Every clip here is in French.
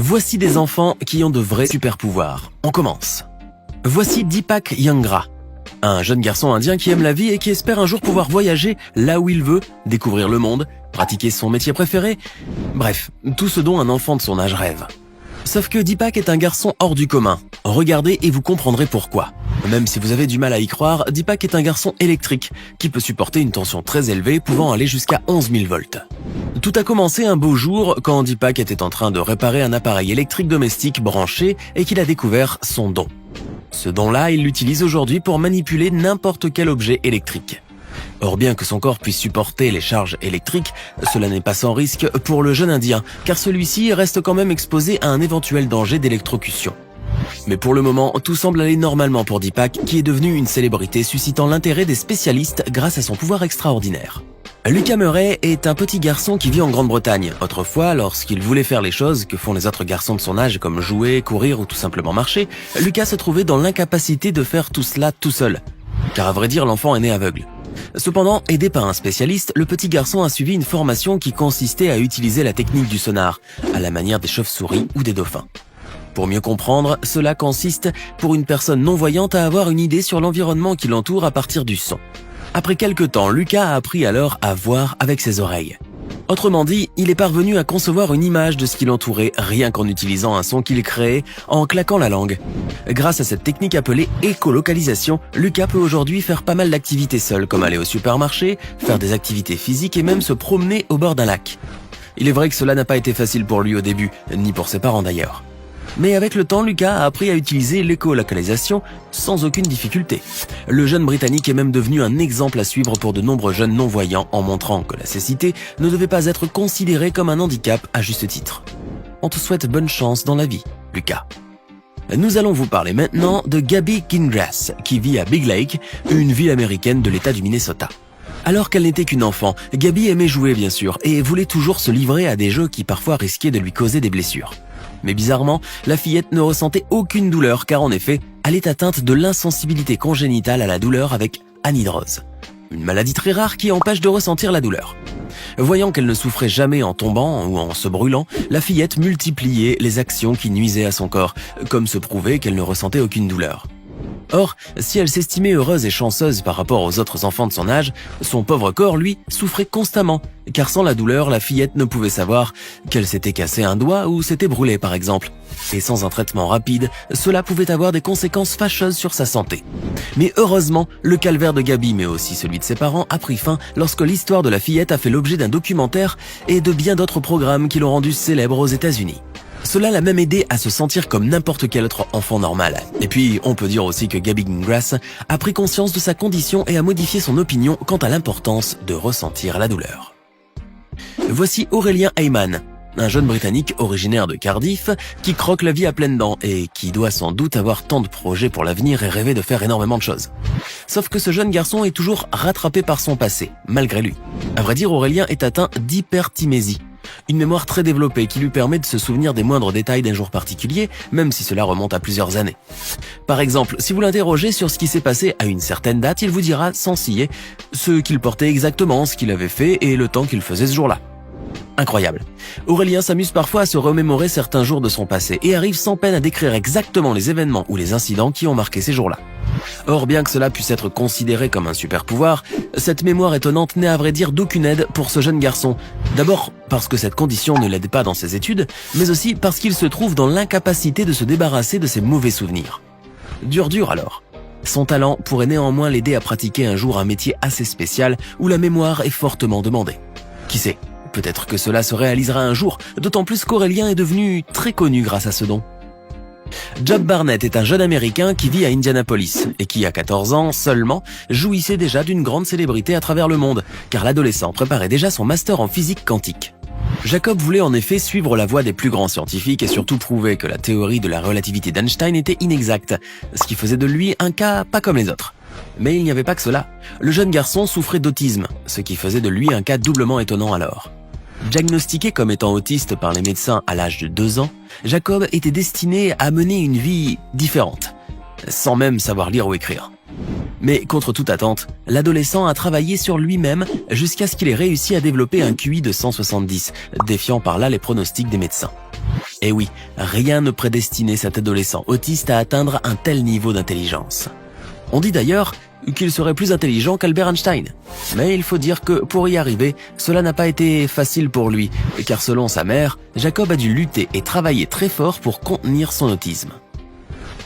Voici des enfants qui ont de vrais super-pouvoirs. On commence. Voici Deepak Yangra, un jeune garçon indien qui aime la vie et qui espère un jour pouvoir voyager là où il veut, découvrir le monde, pratiquer son métier préféré, bref, tout ce dont un enfant de son âge rêve. Sauf que Deepak est un garçon hors du commun. Regardez et vous comprendrez pourquoi. Même si vous avez du mal à y croire, Deepak est un garçon électrique qui peut supporter une tension très élevée pouvant aller jusqu'à 11 000 volts. Tout a commencé un beau jour quand Deepak était en train de réparer un appareil électrique domestique branché et qu'il a découvert son don. Ce don-là, il l'utilise aujourd'hui pour manipuler n'importe quel objet électrique. Or, bien que son corps puisse supporter les charges électriques, cela n'est pas sans risque pour le jeune Indien, car celui-ci reste quand même exposé à un éventuel danger d'électrocution. Mais pour le moment, tout semble aller normalement pour Deepak, qui est devenu une célébrité suscitant l'intérêt des spécialistes grâce à son pouvoir extraordinaire. Lucas Murray est un petit garçon qui vit en Grande-Bretagne. Autrefois, lorsqu'il voulait faire les choses que font les autres garçons de son âge comme jouer, courir ou tout simplement marcher, Lucas se trouvait dans l'incapacité de faire tout cela tout seul. Car à vrai dire, l'enfant est né aveugle. Cependant, aidé par un spécialiste, le petit garçon a suivi une formation qui consistait à utiliser la technique du sonar, à la manière des chauves-souris ou des dauphins. Pour mieux comprendre, cela consiste pour une personne non-voyante à avoir une idée sur l'environnement qui l'entoure à partir du son. Après quelque temps, Lucas a appris alors à voir avec ses oreilles. Autrement dit, il est parvenu à concevoir une image de ce qui l'entourait rien qu'en utilisant un son qu'il créait en claquant la langue. Grâce à cette technique appelée écolocalisation, Lucas peut aujourd'hui faire pas mal d'activités seul, comme aller au supermarché, faire des activités physiques et même se promener au bord d'un lac. Il est vrai que cela n'a pas été facile pour lui au début, ni pour ses parents d'ailleurs. Mais avec le temps, Lucas a appris à utiliser l'écolocalisation sans aucune difficulté. Le jeune Britannique est même devenu un exemple à suivre pour de nombreux jeunes non-voyants en montrant que la cécité ne devait pas être considérée comme un handicap à juste titre. On te souhaite bonne chance dans la vie, Lucas. Nous allons vous parler maintenant de Gabby Gingras, qui vit à Big Lake, une ville américaine de l'État du Minnesota. Alors qu'elle n'était qu'une enfant, Gabby aimait jouer bien sûr et voulait toujours se livrer à des jeux qui parfois risquaient de lui causer des blessures. Mais bizarrement, la fillette ne ressentait aucune douleur car en effet, elle est atteinte de l'insensibilité congénitale à la douleur avec anhydrose, une maladie très rare qui empêche de ressentir la douleur. Voyant qu'elle ne souffrait jamais en tombant ou en se brûlant, la fillette multipliait les actions qui nuisaient à son corps, comme se prouver qu'elle ne ressentait aucune douleur. Or, si elle s'estimait heureuse et chanceuse par rapport aux autres enfants de son âge, son pauvre corps, lui, souffrait constamment, car sans la douleur, la fillette ne pouvait savoir qu'elle s'était cassé un doigt ou s'était brûlée par exemple. Et sans un traitement rapide, cela pouvait avoir des conséquences fâcheuses sur sa santé. Mais heureusement, le calvaire de Gabby, mais aussi celui de ses parents, a pris fin lorsque l'histoire de la fillette a fait l'objet d'un documentaire et de bien d'autres programmes qui l'ont rendue célèbre aux États-Unis. Cela l'a même aidé à se sentir comme n'importe quel autre enfant normal. Et puis, on peut dire aussi que Gabby Gingras a pris conscience de sa condition et a modifié son opinion quant à l'importance de ressentir la douleur. Voici Aurélien Heyman, un jeune Britannique originaire de Cardiff qui croque la vie à pleines dents et qui doit sans doute avoir tant de projets pour l'avenir et rêver de faire énormément de choses. Sauf que ce jeune garçon est toujours rattrapé par son passé, malgré lui. À vrai dire, Aurélien est atteint d'hyperthymésie. Une mémoire très développée qui lui permet de se souvenir des moindres détails d'un jour particulier, même si cela remonte à plusieurs années. Par exemple, si vous l'interrogez sur ce qui s'est passé à une certaine date, il vous dira sans ciller ce qu'il portait exactement, ce qu'il avait fait et le temps qu'il faisait ce jour-là. Incroyable. Aurélien s'amuse parfois à se remémorer certains jours de son passé et arrive sans peine à décrire exactement les événements ou les incidents qui ont marqué ces jours-là. Or, bien que cela puisse être considéré comme un super pouvoir, cette mémoire étonnante n'est à vrai dire d'aucune aide pour ce jeune garçon. D'abord parce que cette condition ne l'aide pas dans ses études, mais aussi parce qu'il se trouve dans l'incapacité de se débarrasser de ses mauvais souvenirs. Dur alors. Son talent pourrait néanmoins l'aider à pratiquer un jour un métier assez spécial où la mémoire est fortement demandée. Qui sait, peut-être que cela se réalisera un jour, d'autant plus qu'Aurélien est devenu très connu grâce à ce don. Job Barnett est un jeune Américain qui vit à Indianapolis et qui, à 14 ans seulement, jouissait déjà d'une grande célébrité à travers le monde, car l'adolescent préparait déjà son master en physique quantique. Jacob voulait en effet suivre la voie des plus grands scientifiques et surtout prouver que la théorie de la relativité d'Einstein était inexacte, ce qui faisait de lui un cas pas comme les autres. Mais il n'y avait pas que cela. Le jeune garçon souffrait d'autisme, ce qui faisait de lui un cas doublement étonnant alors. Diagnostiqué comme étant autiste par les médecins à l'âge de 2 ans, Jacob était destiné à mener une vie différente, sans même savoir lire ou écrire. Mais contre toute attente, l'adolescent a travaillé sur lui-même jusqu'à ce qu'il ait réussi à développer un QI de 170, défiant par là les pronostics des médecins. Et oui, rien ne prédestinait cet adolescent autiste à atteindre un tel niveau d'intelligence. On dit d'ailleurs qu'il serait plus intelligent qu'Albert Einstein. Mais il faut dire que pour y arriver, cela n'a pas été facile pour lui, car selon sa mère, Jacob a dû lutter et travailler très fort pour contenir son autisme.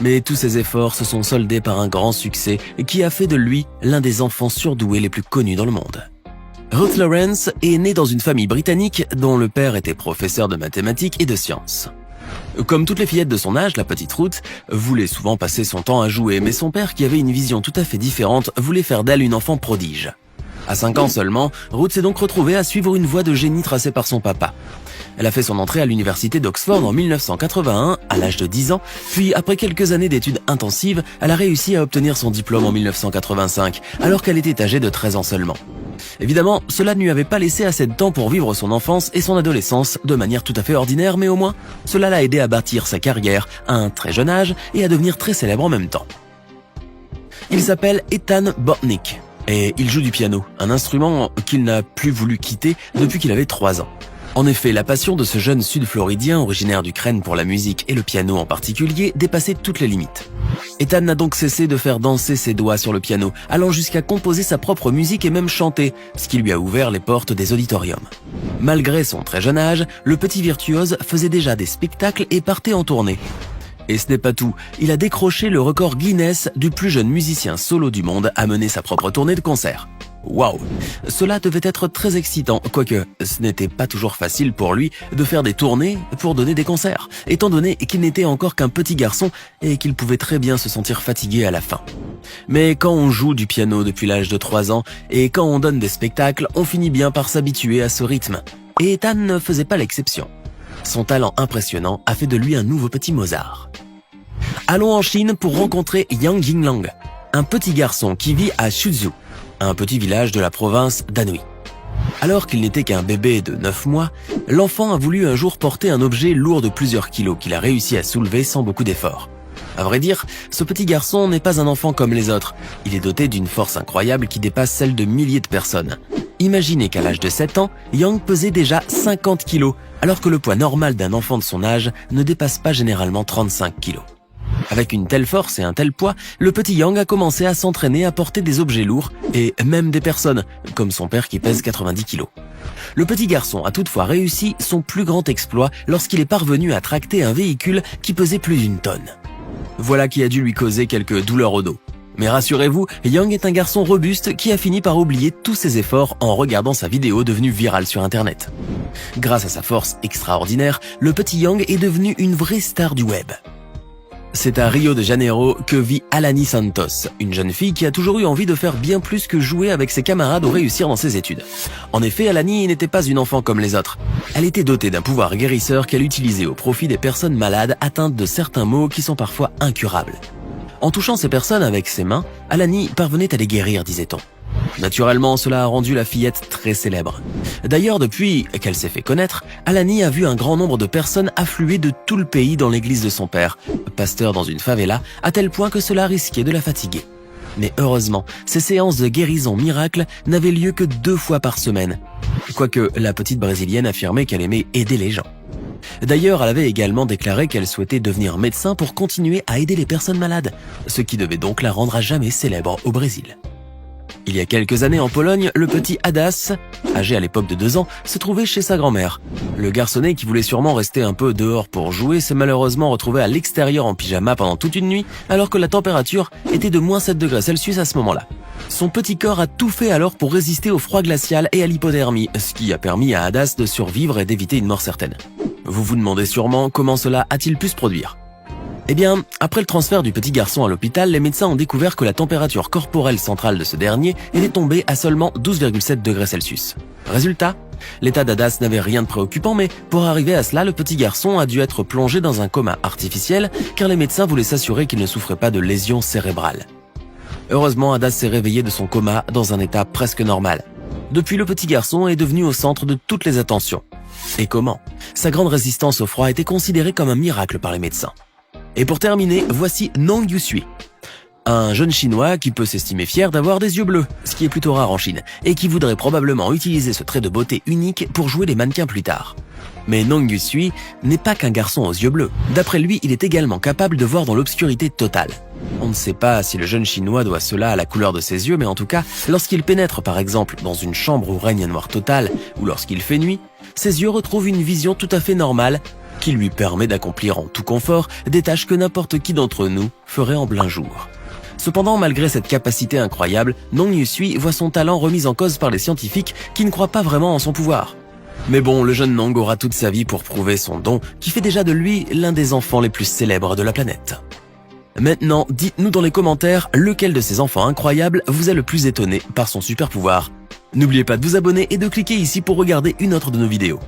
Mais tous ses efforts se sont soldés par un grand succès qui a fait de lui l'un des enfants surdoués les plus connus dans le monde. Ruth Lawrence est née dans une famille britannique dont le père était professeur de mathématiques et de sciences. Comme toutes les fillettes de son âge, la petite Ruth voulait souvent passer son temps à jouer, mais son père, qui avait une vision tout à fait différente, voulait faire d'elle une enfant prodige. À 5 ans seulement, Ruth s'est donc retrouvée à suivre une voie de génie tracée par son papa. Elle a fait son entrée à l'université d'Oxford en 1981, à l'âge de 10 ans, puis après quelques années d'études intensives, elle a réussi à obtenir son diplôme en 1985, alors qu'elle était âgée de 13 ans seulement. Évidemment, cela ne lui avait pas laissé assez de temps pour vivre son enfance et son adolescence de manière tout à fait ordinaire, mais au moins, cela l'a aidé à bâtir sa carrière à un très jeune âge et à devenir très célèbre en même temps. Il s'appelle Ethan Bortnick et il joue du piano, un instrument qu'il n'a plus voulu quitter depuis qu'il avait 3 ans. En effet, la passion de ce jeune sud-floridien originaire d'Ukraine pour la musique et le piano en particulier dépassait toutes les limites. Ethan n'a donc cessé de faire danser ses doigts sur le piano, allant jusqu'à composer sa propre musique et même chanter, ce qui lui a ouvert les portes des auditoriums. Malgré son très jeune âge, le petit virtuose faisait déjà des spectacles et partait en tournée. Et ce n'est pas tout, il a décroché le record Guinness du plus jeune musicien solo du monde à mener sa propre tournée de concert. Waouh! Cela devait être très excitant, quoique ce n'était pas toujours facile pour lui de faire des tournées pour donner des concerts, étant donné qu'il n'était encore qu'un petit garçon et qu'il pouvait très bien se sentir fatigué à la fin. Mais quand on joue du piano depuis l'âge de 3 ans et quand on donne des spectacles, on finit bien par s'habituer à ce rythme. Et Ethan ne faisait pas l'exception. Son talent impressionnant a fait de lui un nouveau petit Mozart. Allons en Chine pour rencontrer Yang Jinglang, un petit garçon qui vit à Suzhou, un petit village de la province d'Anhui. Alors qu'il n'était qu'un bébé de 9 mois, l'enfant a voulu un jour porter un objet lourd de plusieurs kilos qu'il a réussi à soulever sans beaucoup d'efforts. À vrai dire, ce petit garçon n'est pas un enfant comme les autres. Il est doté d'une force incroyable qui dépasse celle de milliers de personnes. Imaginez qu'à l'âge de 7 ans, Yang pesait déjà 50 kilos, alors que le poids normal d'un enfant de son âge ne dépasse pas généralement 35 kilos. Avec une telle force et un tel poids, le petit Yang a commencé à s'entraîner à porter des objets lourds et même des personnes, comme son père qui pèse 90 kilos. Le petit garçon a toutefois réussi son plus grand exploit lorsqu'il est parvenu à tracter un véhicule qui pesait plus d'1 tonne. Voilà qui a dû lui causer quelques douleurs au dos. Mais rassurez-vous, Yang est un garçon robuste qui a fini par oublier tous ses efforts en regardant sa vidéo devenue virale sur Internet. Grâce à sa force extraordinaire, le petit Yang est devenu une vraie star du web. C'est à Rio de Janeiro que vit Alani Santos, une jeune fille qui a toujours eu envie de faire bien plus que jouer avec ses camarades ou réussir dans ses études. En effet, Alani n'était pas une enfant comme les autres. Elle était dotée d'un pouvoir guérisseur qu'elle utilisait au profit des personnes malades atteintes de certains maux qui sont parfois incurables. En touchant ces personnes avec ses mains, Alani parvenait à les guérir, disait-on. Naturellement, cela a rendu la fillette très célèbre. D'ailleurs, depuis qu'elle s'est fait connaître, Alani a vu un grand nombre de personnes affluer de tout le pays dans l'église de son père, pasteur dans une favela, à tel point que cela risquait de la fatiguer. Mais heureusement, ces séances de guérison miracle n'avaient lieu que 2 fois par semaine, quoique la petite brésilienne affirmait qu'elle aimait aider les gens. D'ailleurs, elle avait également déclaré qu'elle souhaitait devenir médecin pour continuer à aider les personnes malades, ce qui devait donc la rendre à jamais célèbre au Brésil. Il y a quelques années en Pologne, le petit Adas, âgé à l'époque de 2 ans, se trouvait chez sa grand-mère. Le garçonnet qui voulait sûrement rester un peu dehors pour jouer s'est malheureusement retrouvé à l'extérieur en pyjama pendant toute une nuit, alors que la température était de -7 degrés Celsius à ce moment-là. Son petit corps a tout fait alors pour résister au froid glacial et à l'hypothermie, ce qui a permis à Adas de survivre et d'éviter une mort certaine. Vous vous demandez sûrement comment cela a-t-il pu se produire ? Eh bien, après le transfert du petit garçon à l'hôpital, les médecins ont découvert que la température corporelle centrale de ce dernier était tombée à seulement 12,7 degrés Celsius. Résultat, l'état d'Adas n'avait rien de préoccupant, mais pour arriver à cela, le petit garçon a dû être plongé dans un coma artificiel car les médecins voulaient s'assurer qu'il ne souffrait pas de lésions cérébrales. Heureusement, Adas s'est réveillé de son coma dans un état presque normal. Depuis, le petit garçon est devenu au centre de toutes les attentions. Et comment ? Sa grande résistance au froid était considérée comme un miracle par les médecins. Et pour terminer, voici Nong Yusui. Un jeune chinois qui peut s'estimer fier d'avoir des yeux bleus, ce qui est plutôt rare en Chine, et qui voudrait probablement utiliser ce trait de beauté unique pour jouer les mannequins plus tard. Mais Nong Yusui n'est pas qu'un garçon aux yeux bleus. D'après lui, il est également capable de voir dans l'obscurité totale. On ne sait pas si le jeune chinois doit cela à la couleur de ses yeux, mais en tout cas, lorsqu'il pénètre par exemple dans une chambre où règne un noir total, ou lorsqu'il fait nuit, ses yeux retrouvent une vision tout à fait normale qui lui permet d'accomplir en tout confort des tâches que n'importe qui d'entre nous ferait en plein jour. Cependant, malgré cette capacité incroyable, Nong Yusui voit son talent remis en cause par les scientifiques qui ne croient pas vraiment en son pouvoir. Mais bon, le jeune Nong aura toute sa vie pour prouver son don, qui fait déjà de lui l'un des enfants les plus célèbres de la planète. Maintenant, dites-nous dans les commentaires lequel de ces enfants incroyables vous a le plus étonné par son super pouvoir. N'oubliez pas de vous abonner et de cliquer ici pour regarder une autre de nos vidéos.